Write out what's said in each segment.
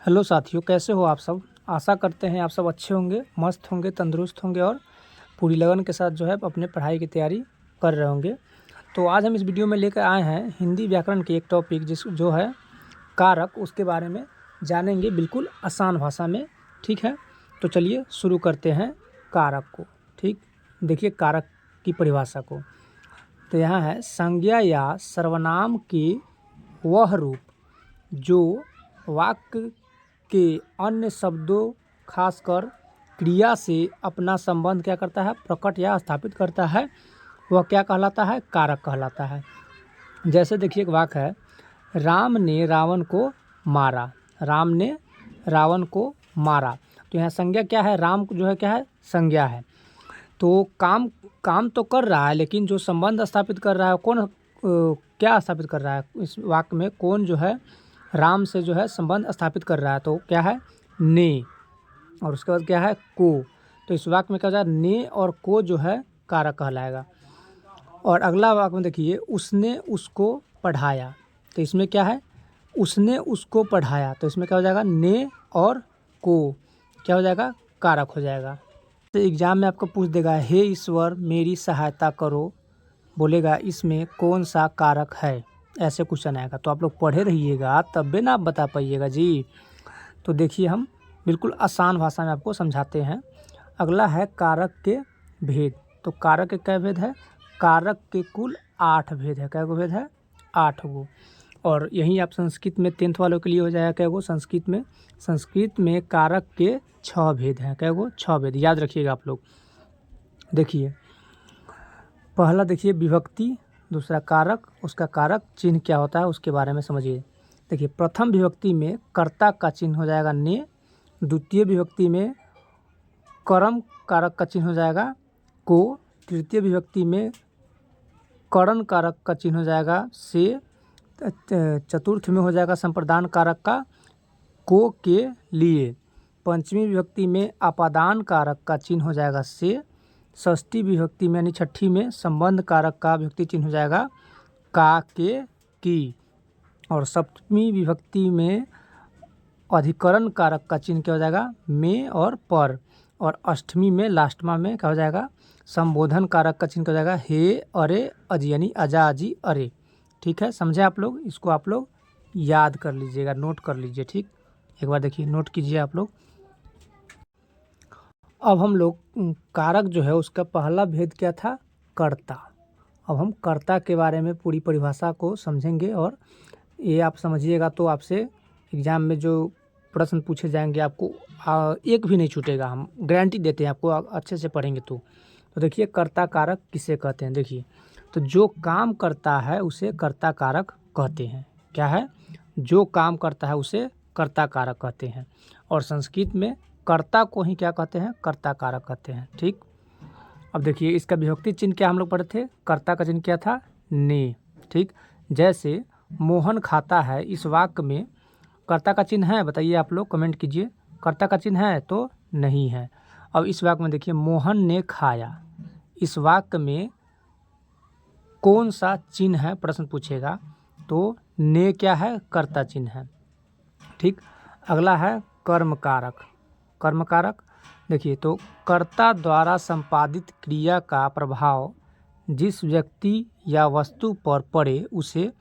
Hello साथियों, कैसे हो आप सब। आशा करते हैं आप सब अच्छे होंगे, मस्त होंगे, तंदुरुस्त होंगे और पूरी लगन के साथ जो है अपने पढ़ाई की तैयारी कर रहे होंगे। तो आज हम इस वीडियो में लेकर आए हैं हिंदी व्याकरण की एक टॉपिक जो है कारक, उसके बारे में जानेंगे बिल्कुल आसान भाषा में। ठीक है, तो चलिए शुरू करते हैं कारक को। ठीक, देखिए कारक की परिभाषा को। तो यहाँ है संज्ञा या सर्वनाम के वह रूप जो वाक्य के अन्य शब्दों खासकर क्रिया से अपना संबंध क्या करता है, प्रकट या स्थापित करता है, वह क्या कहलाता है, कारक कहलाता है। जैसे देखिए एक वाक्य है, राम ने रावण को मारा। राम ने रावण को मारा, तो यहाँ संज्ञा क्या है, राम जो है क्या है, संज्ञा है। तो काम तो कर रहा है, लेकिन जो संबंध स्थापित कर रहा है कौन, क्या स्थापित कर रहा है इस वाक्य में, कौन जो है राम से जो है संबंध स्थापित कर रहा है, तो क्या है, ने। और उसके बाद क्या है, को। तो इस वाक्य में क्या हो जाएगा, ने और को जो है कारक कहलाएगा। और अगला वाक्य में देखिए, उसने उसको पढ़ाया। तो इसमें क्या है, उसने उसको पढ़ाया, तो इसमें क्या हो जाएगा, ने और को क्या हो जाएगा, कारक हो जाएगा। तो एग्जाम में आपको पूछ देगा, हे ईश्वर मेरी सहायता करो, बोलेगा इसमें कौन सा कारक है, ऐसे क्वेश्चन आएगा। तो आप लोग पढ़े रहिएगा, तब भी ना आप बता पाइएगा जी। तो देखिए हम बिल्कुल आसान भाषा में आपको समझाते हैं। अगला है कारक के भेद। तो कारक के क्या भेद है, कारक के कुल 8 भेद है। क्या गो भेद है, 8 गो। और यहीं आप संस्कृत में 10th वालों के लिए हो जाएगा क्या गो, संस्कृत में कारक के 6 भेद हैं। क्या गो, 6 भेद, याद रखिएगा आप लोग। देखिए पहला देखिए विभक्ति, दूसरा कारक, उसका कारक चिन्ह क्या होता है उसके बारे में समझिए। देखिए प्रथम विभक्ति में कर्ता का चिन्ह हो जाएगा ने, द्वितीय विभक्ति में कर्म कारक का चिन्ह हो जाएगा को, तृतीय विभक्ति में करण कारक का चिन्ह हो जाएगा से, चतुर्थ में हो जाएगा संप्रदान कारक का को के लिए, पंचमी विभक्ति में अपादान कारक का चिन्ह हो जाएगा से, षष्ठी विभक्ति में यानी छठी में संबंध कारक का विभक्ति चिन्ह हो जाएगा का के की, और सप्तमी विभक्ति में अधिकरण कारक का चिन्ह क्या हो जाएगा, में और पर, और अष्टमी में लास्टमा में क्या हो जाएगा, संबोधन कारक का चिन्ह क्या हो जाएगा, हे अरे अजी, यानी अजा अजी अरे। ठीक है, समझे आप लोग, इसको आप लोग याद कर लीजिएगा, नोट कर लीजिए। ठीक, एक बार देखिए नोट कीजिए आप लोग। अब हम लोग कारक जो है उसका पहला भेद क्या था, कर्ता। अब हम कर्ता के बारे में पूरी परिभाषा को समझेंगे, और ये आप समझिएगा तो आपसे एग्ज़ाम में जो प्रश्न पूछे जाएंगे आपको एक भी नहीं छूटेगा, हम गारंटी देते हैं आपको, अच्छे से पढ़ेंगे तो देखिए कर्ता कारक किसे कहते हैं। देखिए तो जो काम करता है उसे कर्ता कारक कहते हैं। क्या है, जो काम करता है उसे कर्ता कारक कहते हैं, और संस्कृत में कर्ता को ही क्या कहते हैं, कर्ता कारक कहते हैं। ठीक, अब देखिए इसका विभक्ति चिन्ह क्या हम लोग पढ़े थे, कर्ता का चिन्ह क्या था, ने। ठीक, जैसे मोहन खाता है, इस वाक्य में कर्ता का चिन्ह है, बताइए आप लोग, कमेंट कीजिए, कर्ता का चिन्ह है तो नहीं है। अब इस वाक्य में देखिए मोहन ने खाया, इस वाक्य में कौन सा चिन्ह है, प्रश्न पूछेगा तो ने क्या है, कर्ता चिन्ह है। ठीक, अगला है कर्म कारक। कर्म कारक देखिए, तो कर्ता द्वारा संपादित क्रिया का प्रभाव जिस व्यक्ति या वस्तु पर पड़े उसे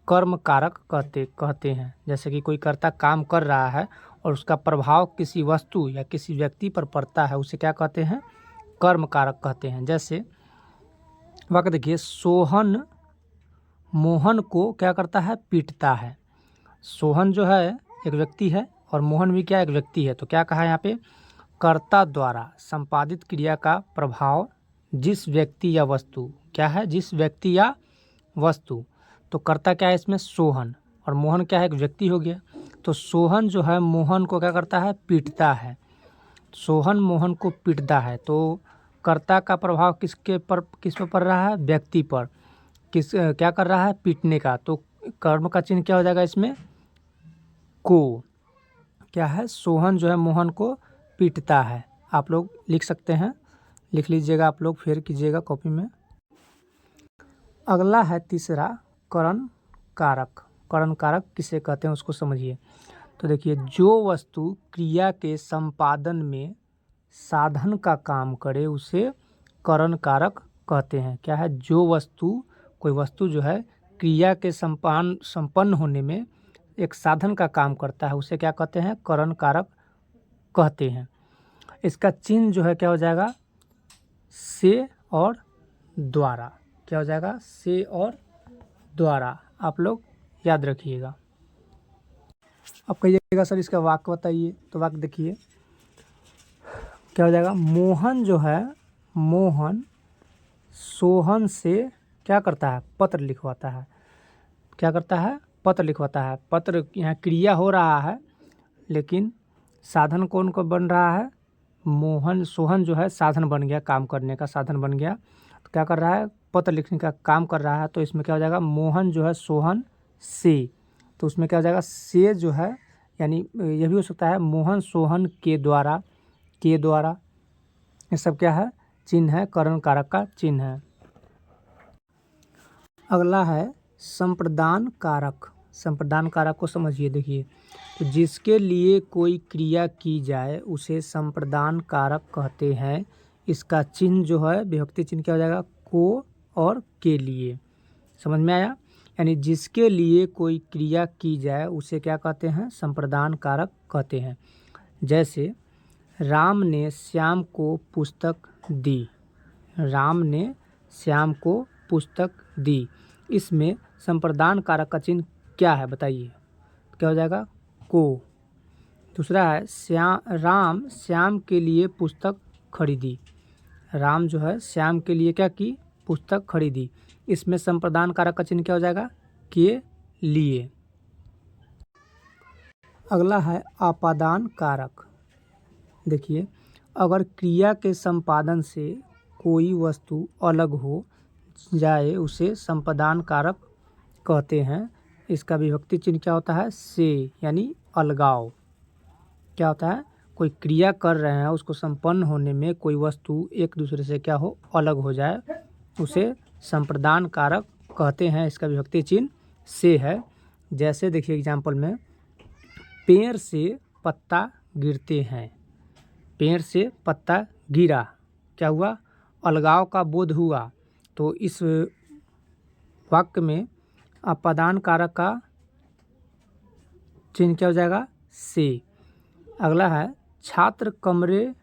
कर्म कारक कहते हैं। जैसे कि कोई कर्ता काम कर रहा है और उसका प्रभाव किसी वस्तु या किसी व्यक्ति पर पड़ता है, उसे क्या कहते हैं, कर्म कारक कहते हैं। जैसे वाक्य देखिए, सोहन मोहन को क्या करता है, पीटता है। सोहन जो है एक व्यक्ति है और मोहन भी क्या एक व्यक्ति है, तो क्या कहा है यहाँ पे, कर्ता द्वारा संपादित क्रिया का प्रभाव जिस व्यक्ति या वस्तु, क्या है, जिस व्यक्ति या वस्तु, तो कर्ता क्या है इसमें, सोहन, और मोहन क्या है, एक व्यक्ति हो गया। तो सोहन जो है मोहन को क्या करता है, पीटता है। सोहन मोहन को पीटता है, तो कर्ता का प्रभाव किस पर पड़ रहा है, व्यक्ति पर, क्या कर रहा है, पीटने का। तो कर्म का चिन्ह क्या हो जाएगा इसमें, को। क्या है, सोहन जो है मोहन को पीटता है। आप लोग लिख सकते हैं, लिख लीजिएगा आप लोग, फिर कीजिएगा कॉपी में। अगला है तीसरा करण कारक। करण कारक किसे कहते हैं उसको समझिए। तो देखिए, जो वस्तु क्रिया के संपादन में साधन का काम करे उसे करण कारक कहते हैं। क्या है? जो वस्तु, कोई वस्तु जो है क्रिया के संपन्न होने में एक साधन का काम करता है उसे क्या कहते हैं? करण कारक कहते हैं। इसका चिन्ह जो है क्या हो जाएगा? से और द्वारा। क्या हो जाएगा? से और द्वारा। आप लोग याद रखिएगा। अब कहिएगा सर इसका वाक्य बताइए, तो वाक्य देखिए क्या हो जाएगा? मोहन जो है, मोहन सोहन से क्या करता है? पत्र लिखवाता है। क्या करता है? पत्र लिखवाता है। पत्र, यहाँ क्रिया हो रहा है लेकिन साधन कौन को बन रहा है? मोहन, सोहन जो है साधन बन गया, काम करने का साधन बन गया। तो क्या कर रहा है? पत्र लिखने का काम कर रहा है। तो इसमें क्या हो जाएगा? मोहन जो है सोहन से, तो उसमें क्या हो जाएगा? से जो है, यानी यह भी हो सकता है मोहन सोहन के द्वारा, के द्वारा। ये सब क्या है? चिन्ह है, करण कारक का चिन्ह है। अगला है संप्रदान कारक। संप्रदान कारक को समझिए। देखिए, तो जिसके लिए कोई क्रिया की जाए उसे संप्रदान कारक कहते हैं। इसका चिन्ह जो है, विभक्ति चिन्ह क्या हो जाएगा? को और के लिए। समझ में आया? यानी जिसके लिए कोई क्रिया की जाए उसे क्या कहते हैं? संप्रदान कारक कहते हैं। जैसे राम ने श्याम को पुस्तक दी। राम ने श्याम को पुस्तक दी। इसमें संप्रदान कारक का चिन्ह क्या है बताइए? क्या हो जाएगा? को। दूसरा है राम श्याम के लिए पुस्तक खरीदी। राम जो है श्याम के लिए क्या की? पुस्तक खरीदी। इसमें संप्रदान कारक का चिन्ह क्या हो जाएगा? के लिए। अगला है आपादान कारक। देखिए, अगर क्रिया के संपादन से कोई वस्तु अलग हो जाए उसे संपादान कारक कहते हैं। इसका विभक्ति चिन्ह क्या होता है? से, यानी अलगाव। क्या होता है? कोई क्रिया कर रहे हैं, उसको संपन्न होने में कोई वस्तु एक दूसरे से क्या हो? अलग हो जाए, उसे संप्रदान कारक कहते हैं। इसका विभक्ति चिन्ह से है। जैसे देखिए एग्जाम्पल में, पेड़ से पत्ता गिरते हैं। पेड़ से पत्ता गिरा, क्या हुआ? अलगाव का बोध हुआ। तो इस वाक्य में आपादान कारक का चिन्ह क्या हो जाएगा? से। अगला है छात्र कमरे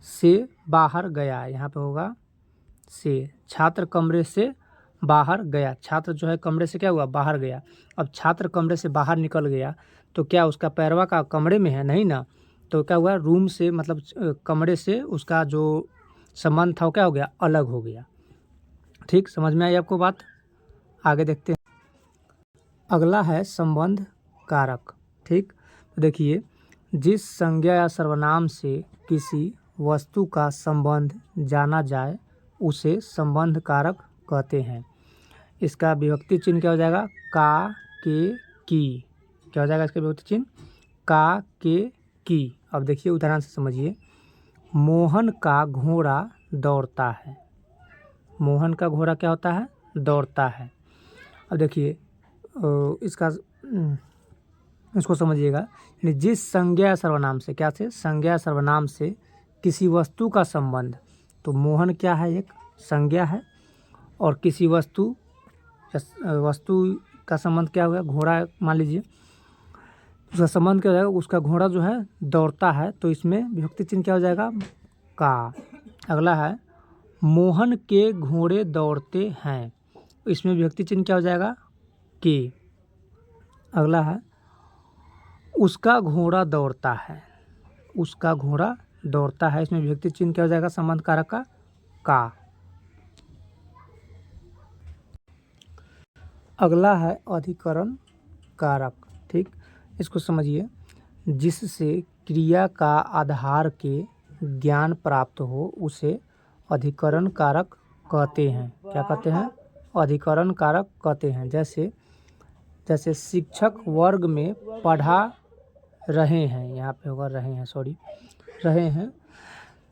से बाहर गया। यहाँ पे होगा से। छात्र कमरे से बाहर गया। छात्र जो है कमरे से क्या हुआ? बाहर गया। अब छात्र कमरे से बाहर निकल गया तो क्या उसका पैरवा का कमरे में है? नहीं ना। तो क्या हुआ? रूम से, मतलब कमरे से उसका जो संबंध था वो क्या हो गया? अलग हो गया। ठीक, समझ में आई आपको बात? आगे देखते हैं। अगला है संबंध कारक। ठीक, तो देखिए, जिस संज्ञा या सर्वनाम से किसी वस्तु का संबंध जाना जाए उसे संबंध कारक कहते हैं। इसका विभक्ति चिन्ह क्या हो जाएगा? का, के, की। क्या हो जाएगा इसका विभक्ति चिन्ह? का, के, की। अब देखिए उदाहरण से समझिए। मोहन का घोड़ा दौड़ता है। मोहन का घोड़ा क्या होता है? दौड़ता है। अब देखिए इसको समझिएगा। यानी जिस संज्ञा या सर्वनाम से, क्या से? संज्ञा या सर्वनाम से किसी वस्तु का संबंध, तो मोहन क्या है? एक संज्ञा है। और किसी वस्तु का संबंध क्या होगा? घोड़ा मान लीजिए, उसका संबंध क्या हो जाएगा? उसका घोड़ा जो है दौड़ता है। तो इसमें विभक्ति चिन्ह क्या हो जाएगा? का। अगला है मोहन के घोड़े दौड़ते हैं। इसमें विभक्ति चिन्ह क्या हो जाएगा? के। अगला है उसका घोड़ा दौड़ता है। उसका घोड़ा दौड़ता है। इसमें विभक्ति चिन्ह क्या हो जाएगा? संबंध कारक का। अगला है अधिकरण कारक। ठीक, इसको समझिए। जिससे क्रिया का आधार के ज्ञान प्राप्त हो उसे अधिकरण कारक कहते हैं। क्या कहते हैं? अधिकरण कारक कहते हैं। जैसे शिक्षक वर्ग में पढ़ा रहे हैं। यहाँ पे होगा रहे हैं, सॉरी, रहे हैं।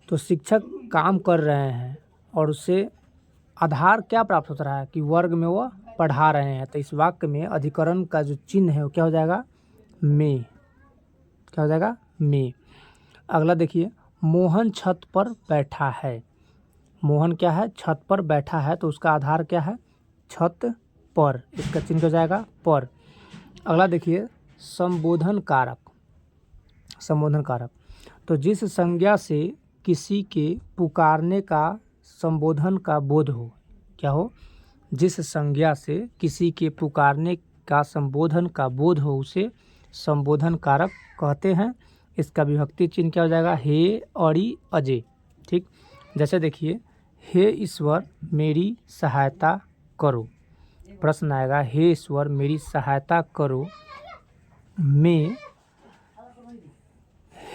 तो शिक्षक काम कर रहे हैं और उससे आधार क्या प्राप्त होता रहा है? कि वर्ग में वो पढ़ा रहे हैं। तो इस वाक्य में अधिकरण का जो चिन्ह है वो क्या हो जाएगा? में, क्या हो जाएगा? में। अगला देखिए, मोहन छत पर बैठा है। मोहन क्या है? छत पर बैठा है, तो उसका आधार क्या है? छत पर, इसका चिन्ह हो जाएगा पर। अगला देखिए, संबोधन कारक। संबोधन कारक, तो जिस संज्ञा से किसी के पुकारने का संबोधन का बोध हो, क्या हो? जिस संज्ञा से किसी के पुकारने का संबोधन का बोध हो उसे संबोधन कारक कहते हैं। इसका विभक्ति चिन्ह क्या हो जाएगा? हे, अरि, अजय। ठीक, जैसे देखिए, हे ईश्वर मेरी सहायता करो। प्रश्न आएगा, हे ईश्वर मेरी सहायता करो में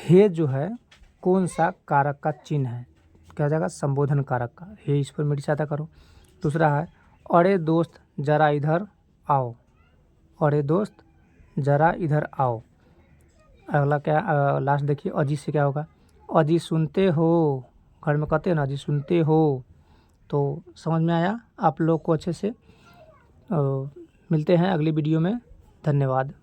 हे जो है कौन सा कारक का चिन्ह है? क्या हो जाएगा? संबोधन कारक का। हे ईश्वर मेरी सहायता करो। दूसरा है, अरे दोस्त जरा इधर आओ। अरे दोस्त जरा इधर आओ। अगला क्या, लास्ट देखिए, अजी से क्या होगा? अजी सुनते हो। घर में कहते हैं ना, अजी सुनते हो। तो समझ में आया आप लोग को अच्छे से। मिलते हैं अगली वीडियो में। धन्यवाद।